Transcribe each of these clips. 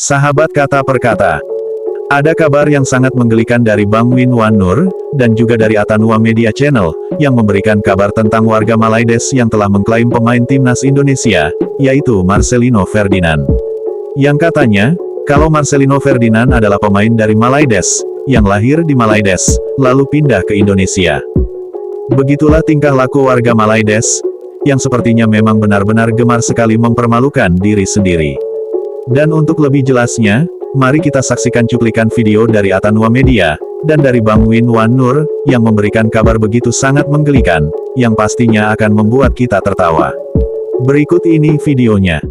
Sahabat kata per kata. Ada kabar yang sangat menggelikan dari Bang Win Wan Nur, dan juga dari Atanua Media Channel, yang memberikan kabar tentang warga Malaides yang telah mengklaim pemain timnas Indonesia, yaitu Marcelino Ferdinand. Yang katanya, kalau Marcelino Ferdinand adalah pemain dari Malaides, yang lahir di Malaides, lalu pindah ke Indonesia. Begitulah tingkah laku warga Malaides, yang sepertinya memang benar-benar gemar sekali mempermalukan diri sendiri. Dan untuk lebih jelasnya, mari kita saksikan cuplikan video dari Atanua Media, dan dari Bang Win Wan Nur, yang memberikan kabar begitu sangat menggelikan, yang pastinya akan membuat kita tertawa. Berikut ini videonya.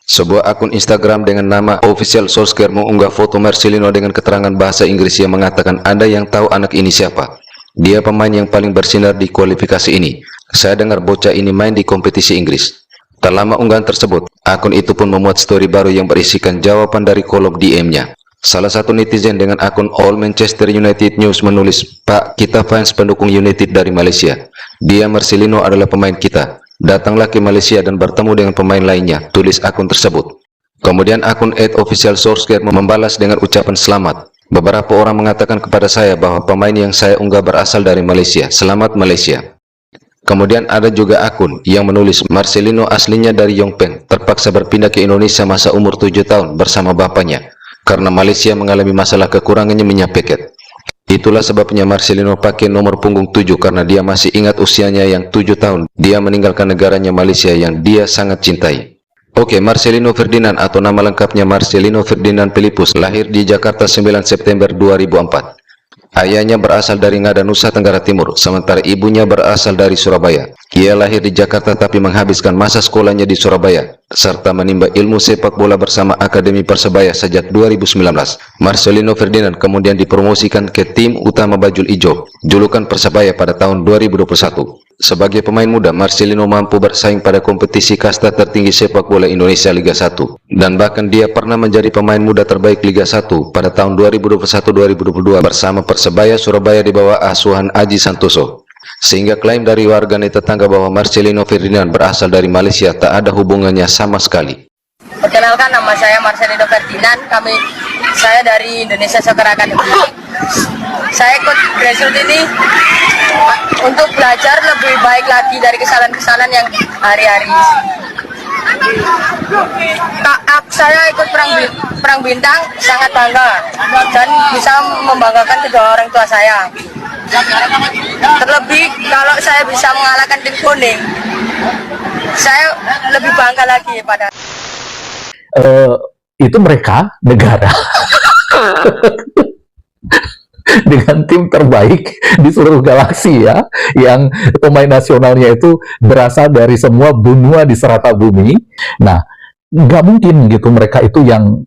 Sebuah akun Instagram dengan nama Official Solskjaer mengunggah foto Marcelino dengan keterangan bahasa Inggris yang mengatakan, "Anda yang tahu anak ini siapa? Dia pemain yang paling bersinar di kualifikasi ini. Saya dengar bocah ini main di kompetisi Inggris." Tak lama unggahan tersebut, akun itu pun memuat story baru yang berisikan jawaban dari kolom DM-nya. Salah satu netizen dengan akun All Manchester United News menulis, "Pak, kita fans pendukung United dari Malaysia. Dia Marcelino adalah pemain kita. Datanglah ke Malaysia dan bertemu dengan pemain lainnya," tulis akun tersebut. Kemudian akun @officialsolskjaer membalas dengan ucapan selamat. "Beberapa orang mengatakan kepada saya bahwa pemain yang saya unggah berasal dari Malaysia. Selamat Malaysia." Kemudian ada juga akun yang menulis, "Marcelino aslinya dari Yongpeng, terpaksa berpindah ke Indonesia masa umur 7 tahun bersama bapaknya, karena Malaysia mengalami masalah kekurangannya minyak paket. Itulah sebabnya Marcelino pakai nomor punggung 7 karena dia masih ingat usianya yang 7 tahun. Dia meninggalkan negaranya Malaysia yang dia sangat cintai." Oke, Marcelino Ferdinand atau nama lengkapnya Marcelino Ferdinand Philippus lahir di Jakarta 9 September 2004. Ayahnya berasal dari Ngada, Nusa Tenggara Timur, sementara ibunya berasal dari Surabaya. Ia lahir di Jakarta tapi menghabiskan masa sekolahnya di Surabaya, serta menimba ilmu sepak bola bersama Akademi Persebaya sejak 2019. Marcelino Ferdinand kemudian dipromosikan ke tim utama Bajul Ijo, julukan Persebaya pada tahun 2021. Sebagai pemain muda, Marcelino mampu bersaing pada kompetisi kasta tertinggi sepak bola Indonesia Liga 1. Dan bahkan dia pernah menjadi pemain muda terbaik Liga 1 pada tahun 2021-2022 bersama Persebaya Surabaya di bawah asuhan Aji Santoso. Sehingga klaim dari warganet tetangga bahwa Marcelino Ferdinand berasal dari Malaysia tak ada hubungannya sama sekali. Perkenalkan, nama saya Marcelino Ferdinand. Saya dari Indonesia Soccer Academy. Saya ikut grassroots ini untuk belajar lebih baik lagi dari kesalahan-kesalahan yang hari-hari. Saya ikut perang bintang, sangat bangga dan bisa membanggakan kedua orang tua saya. Terlebih kalau saya bisa mengalahkan tim kuning, saya lebih bangga lagi pada itu mereka negara dengan tim terbaik di seluruh galaksi ya, yang pemain nasionalnya itu berasal dari semua benua di serata bumi. Nah, nggak mungkin gitu mereka itu yang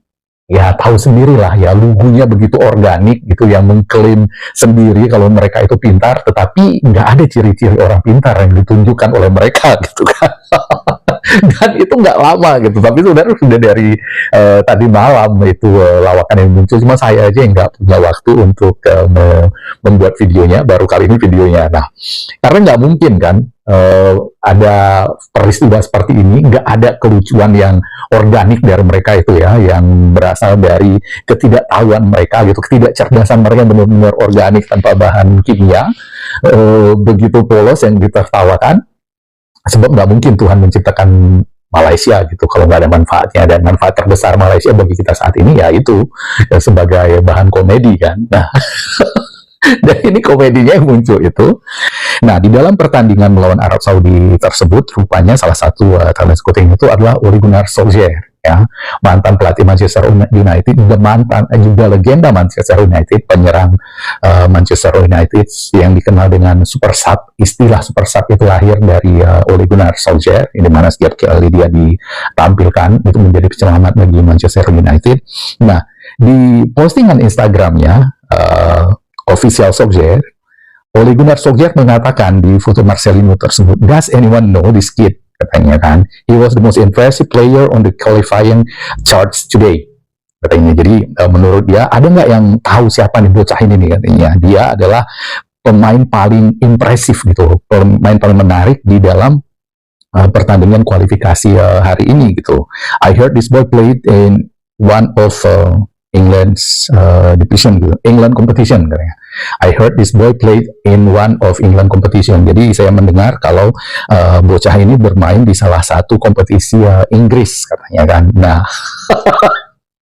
ya tahu sendirilah ya, lugunya begitu organik gitu, yang mengklaim sendiri kalau mereka itu pintar, tetapi nggak ada ciri-ciri orang pintar yang ditunjukkan oleh mereka gitu kan. Dan itu nggak lama gitu, tapi sudah dari tadi malam itu lawakan yang muncul, cuma saya aja yang nggak punya waktu untuk membuat videonya, baru kali ini videonya. Nah, karena nggak mungkin kan ada peristiwa seperti ini, nggak ada kelucuan yang organik dari mereka itu ya, yang berasal dari ketidaktahuan mereka gitu, ketidakcerdasan mereka benar-benar organik tanpa bahan kimia, begitu polos yang ditertawakan. Sebab nggak mungkin Tuhan menciptakan Malaysia gitu kalau nggak ada manfaatnya, dan manfaat terbesar Malaysia bagi kita saat ini ya itu ya, sebagai bahan komedi kan. Nah, dan ini komedinya yang muncul itu. Nah, di dalam pertandingan melawan Arab Saudi tersebut, rupanya salah satu talent scouting itu adalah Ole Gunnar Solskjaer, ya, mantan pelatih Manchester United, juga legenda Manchester United, penyerang Manchester United yang dikenal dengan super sub. Istilah super sub itu lahir dari Ole Gunnar Solskjaer, di mana setiap kali dia ditampilkan itu menjadi penyelamat bagi Manchester United. Nah, di postingan Instagramnya Official Solskjaer, Ole Gunnar Solskjaer mengatakan di foto Marcelino tersebut, "Does anyone know this kid?" katanya kan. "He was the most impressive player on the qualifying charts today." Katanya. Jadi menurut dia, ada nggak yang tahu siapa nih bocah ini nih, katanya. Dia adalah pemain paling impresif gitu, pemain paling menarik di dalam pertandingan kualifikasi hari ini gitu. "I heard this boy played in one of England's division, England competition katanya. I heard this boy played in one of England competition. Jadi saya mendengar kalau bocah ini bermain di salah satu kompetisi Inggris katanya kan. Nah,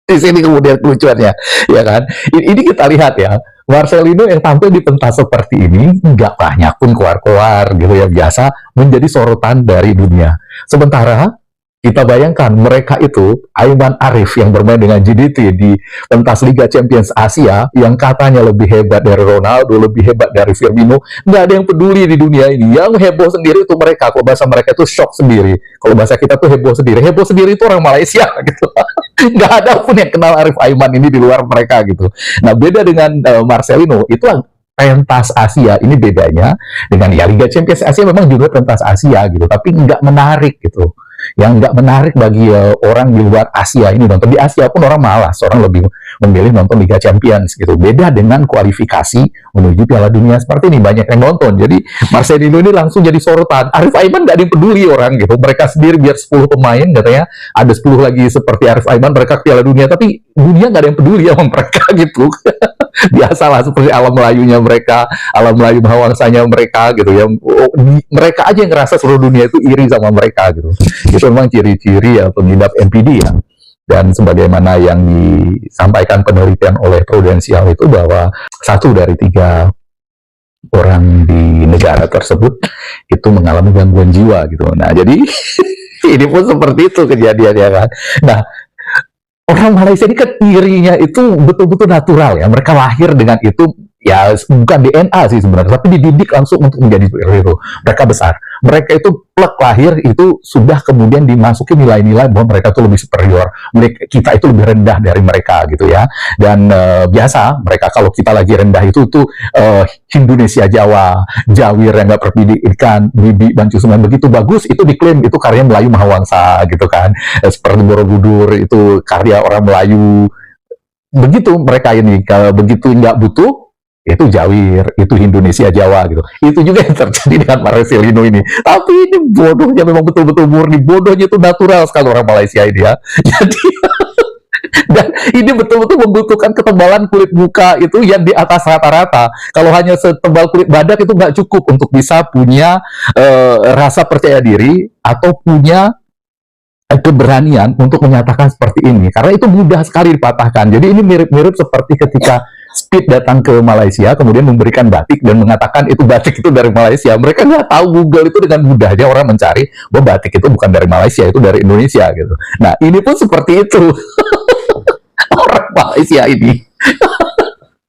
di sini kemudian lucuannya, ya kan? Ini kita lihat ya, Marcelino yang tampil di pentas seperti ini nggak banyak pun keluar-keluar gitu ya, biasa menjadi sorotan dari dunia. Sementara kita bayangkan mereka itu, Aiman Arif yang bermain dengan GDT di pentas Liga Champions Asia, yang katanya lebih hebat dari Ronaldo, lebih hebat dari Firmino, nggak ada yang peduli di dunia ini. Yang heboh sendiri itu mereka, kalau bahasa mereka itu shock sendiri. Kalau bahasa kita tuh heboh sendiri. Heboh sendiri itu orang Malaysia gitu. Nggak ada pun yang kenal Arif Aiman ini di luar mereka gitu. Nah, beda dengan Marcelino, itu pentas Asia. Ini bedanya dengan ya Liga Champions Asia memang juga pentas Asia gitu, tapi nggak menarik gitu. Yang nggak menarik bagi orang di luar Asia ini nonton. Di Asia pun orang malas, orang lebih memilih nonton Liga Champions gitu. Beda dengan kualifikasi menuju Piala Dunia seperti ini, banyak yang nonton. Jadi Marcelino ini langsung jadi sorotan. Arif Aiman nggak ada yang peduli orang gitu. Mereka sendiri biar 10 pemain katanya, ada 10 lagi seperti Arif Aiman, mereka ke Piala Dunia, tapi dunia nggak ada yang peduli sama mereka gitu. Biasalah seperti alam Melayunya mereka, alam Melayu bawangsanya mereka gitu ya. Mereka aja yang ngerasa seluruh dunia itu iri sama mereka gitu. Itu memang ciri-ciri ya pengidap NPD ya. Dan sebagaimana yang disampaikan penelitian oleh Prudensial itu bahwa 1 dari 3 orang di negara tersebut itu mengalami gangguan jiwa gitu. Nah, jadi ini pun seperti itu kejadiannya kan. Nah, orang Malaysia ini kan irinya itu betul-betul natural ya. Mereka lahir dengan itu, ya bukan DNA sih sebenarnya, tapi dididik langsung untuk menjadi seperti itu. Mereka besar. Mereka itu plek lahir itu sudah kemudian dimasuki nilai-nilai bahwa mereka itu lebih superior. Kita itu lebih rendah dari mereka gitu ya. Dan biasa mereka kalau kita lagi rendah itu tuh Indonesia Jawa, Jawir yang nggak berpendidikan, Bibi Bancu Semen begitu bagus, itu diklaim itu karya Melayu Mahawangsa gitu kan. Seperti Borobudur itu karya orang Melayu. Begitu mereka ini, kalau begitu nggak butuh, itu Jawir, itu Indonesia Jawa gitu. Itu juga yang terjadi dengan Marcelino ini. Tapi ini bodohnya memang betul-betul murni. Bodohnya itu natural sekali orang Malaysia ini ya. Jadi dan ini betul-betul membutuhkan ketebalan kulit muka itu yang di atas rata-rata. Kalau hanya setebal kulit badak itu nggak cukup untuk bisa punya rasa percaya diri atau punya keberanian untuk menyatakan seperti ini, karena itu mudah sekali dipatahkan. Jadi ini mirip-mirip seperti ketika Speed datang ke Malaysia kemudian memberikan batik dan mengatakan itu batik itu dari Malaysia. Mereka nggak tahu, Google itu dengan mudahnya orang mencari bahwa batik itu bukan dari Malaysia, itu dari Indonesia gitu. Nah, ini pun seperti itu. Orang Malaysia ini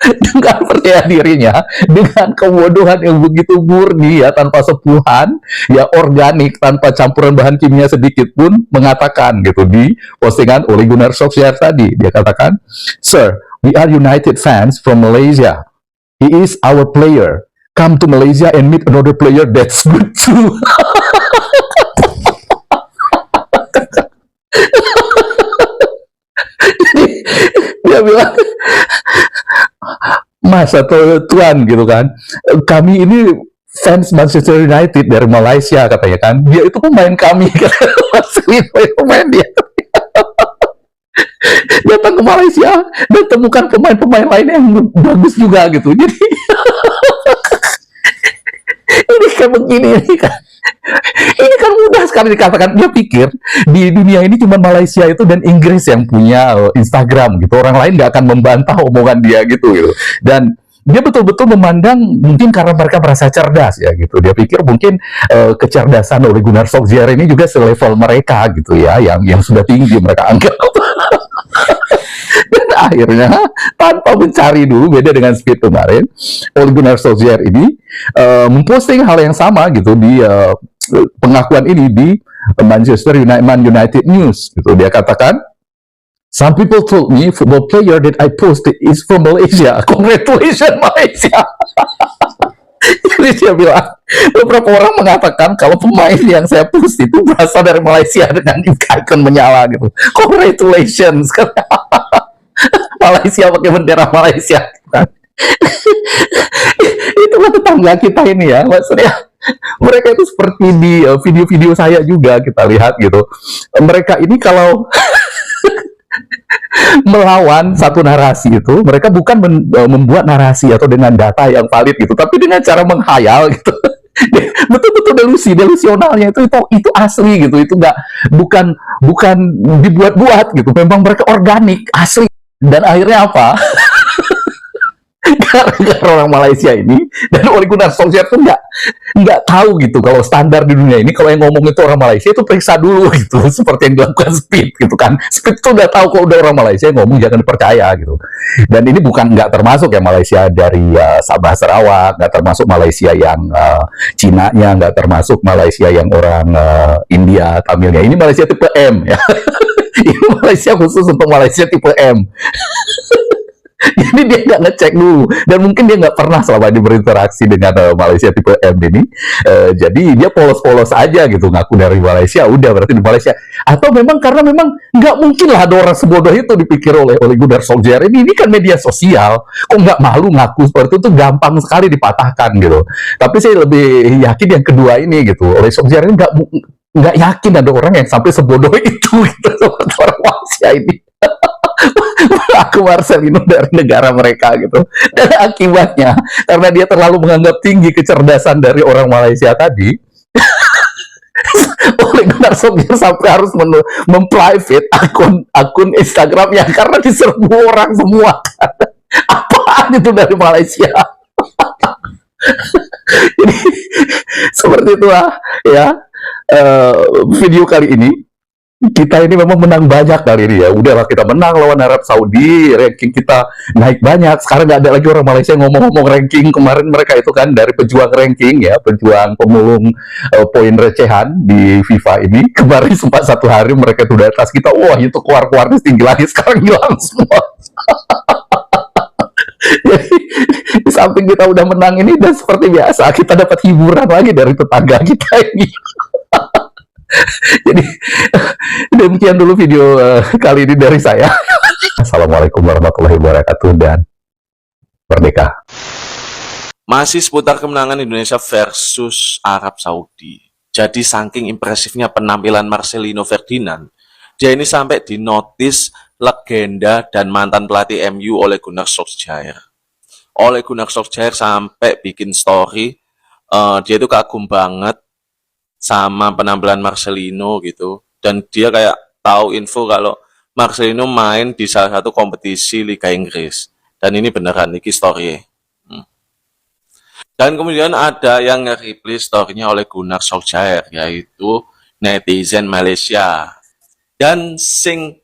dengan percaya dirinya, dengan kebodohan yang begitu murni ya, tanpa sepuhan, ya organik, tanpa campuran bahan kimia sedikit pun, mengatakan gitu di postingan Ole Gunnar Solskjaer tadi. Dia katakan, "Sir, we are United fans from Malaysia. He is our player. Come to Malaysia and meet another player that's good too." Dia bilang, "Mas atau Tuan gitu kan, kami ini fans Manchester United dari Malaysia," katanya kan. Dia itu pemain kami, pemain dia. Datang ke Malaysia dan temukan pemain-pemain lain yang bagus juga gitu. Jadi ini kayak begini ini kan. Ini kan mudah sekali dikatakan. Dia pikir di dunia ini cuma Malaysia itu dan Inggris yang punya Instagram gitu. Orang lain nggak akan membantah omongan dia gitu. Dan dia betul-betul memandang, mungkin karena mereka merasa cerdas ya gitu. Dia pikir mungkin kecerdasan Ole Gunnar Solskjaer ini juga selevel mereka gitu ya, yang sudah tinggi mereka anggap. Dan akhirnya tanpa mencari dulu, beda dengan Speed kemarin, Ole Gunnar Solskjaer ini memposting hal yang sama gitu di pengakuan ini di Manchester United News gitu. Dia katakan, "Some people told me football player that I posted is from Malaysia. Congratulations Malaysia." Jadi dia bilang, beberapa orang mengatakan kalau pemain yang saya post itu berasal dari Malaysia dengan ikon menyala gitu. Congratulations. Malaysia pakai bendera Malaysia kan. Itulah tetangga kita ini ya, maksudnya mereka itu seperti di video-video saya juga kita lihat gitu. Mereka ini kalau melawan satu narasi itu, mereka bukan membuat narasi atau dengan data yang valid gitu, tapi dengan cara menghayal gitu. Betul-betul delusionalnya itu asli gitu, itu bukan dibuat-buat gitu, memang mereka organik asli. Dan akhirnya apa? Gara-gara orang Malaysia ini dan Ole Gunnar Solskjaer tuh nggak tahu gitu kalau standar di dunia ini kalau yang ngomong itu orang Malaysia itu periksa dulu gitu, seperti yang dilakukan Speed gitu kan. Speed tuh udah tahu kalau udah orang Malaysia yang ngomong jangan dipercaya gitu. Dan ini bukan nggak termasuk ya Malaysia dari Sabah Sarawak, nggak termasuk Malaysia yang Cina-nya, nggak termasuk Malaysia yang orang India Tamilnya. Ini Malaysia tipe M ya. Ini Malaysia khusus untuk Malaysia tipe M. Jadi dia nggak ngecek dulu, dan mungkin dia nggak pernah selama ini berinteraksi dengan Malaysia tipe M ini. Jadi dia polos-polos aja gitu, ngaku dari Malaysia, udah berarti di Malaysia. Atau memang karena memang nggak mungkin lah ada orang sebodoh itu dipikir oleh Gunnar Solskjaer ini kan media sosial, kok nggak malu ngaku seperti itu, gampang sekali dipatahkan gitu. Tapi saya lebih yakin yang kedua ini gitu, oleh Solskjaer ini nggak yakin ada orang yang sampai sebodoh itu gitu, seperti orang Malaysia ini. Aku Marcelino dari negara mereka gitu. Dan akibatnya karena dia terlalu menganggap tinggi kecerdasan dari orang Malaysia tadi, Ole Gunnar Solskjaer sampai harus memprivate akun Instagramnya karena diserbu orang semua. Apaan itu dari Malaysia? Jadi seperti itulah ya video kali ini. Kita ini memang menang banyak kali ini ya. Udahlah, kita menang lawan Arab Saudi, ranking kita naik banyak. Sekarang nggak ada lagi orang Malaysia ngomong-ngomong ranking. Kemarin mereka itu kan dari pejuang ranking ya, pejuang pemulung poin recehan di FIFA ini. Kemarin sempat satu hari mereka itu di atas kita. Wah, itu keluar-keluar tinggi lagi, sekarang hilang semua. Jadi di samping kita udah menang ini, dan seperti biasa kita dapat hiburan lagi dari tetangga kita ini. Jadi demikian dulu video kali ini dari saya. Assalamualaikum warahmatullahi wabarakatuh dan merdeka. Masih seputar kemenangan Indonesia versus Arab Saudi. Jadi saking impresifnya penampilan Marcelino Ferdinand, dia ini sampai dinotis legenda dan mantan pelatih MU Ole Gunnar Solskjaer. Ole Gunnar Solskjaer sampai bikin story, dia itu kagum banget sama penampilan Marcelino gitu, dan dia kayak tahu info kalau Marcelino main di salah satu kompetisi Liga Inggris, dan ini beneran ini story. Dan kemudian ada yang nge-reply story-nya oleh Gunnar Solskjaer, yaitu netizen Malaysia. Dan sing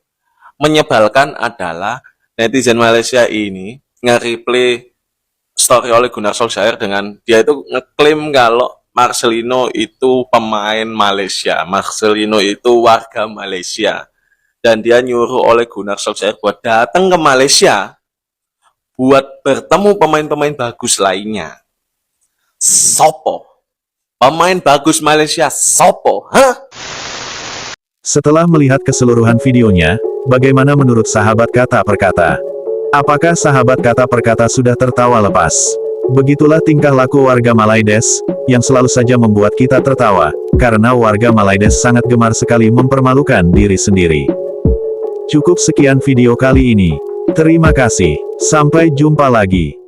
menyebalkan adalah netizen Malaysia ini nge-reply story oleh Gunnar Solskjaer dengan dia itu ngeklaim kalau Marcelino itu pemain Malaysia, Marcelino itu warga Malaysia, dan dia nyuruh oleh Gunnar Solskjaer buat datang ke Malaysia buat bertemu pemain-pemain bagus lainnya. Sopo? Pemain bagus Malaysia, sopo? Hah? Setelah melihat keseluruhan videonya, bagaimana menurut sahabat kata per kata? Apakah sahabat kata per kata sudah tertawa lepas? Begitulah tingkah laku warga Malaides, yang selalu saja membuat kita tertawa, karena warga Malaides sangat gemar sekali mempermalukan diri sendiri. Cukup sekian video kali ini. Terima kasih. Sampai jumpa lagi.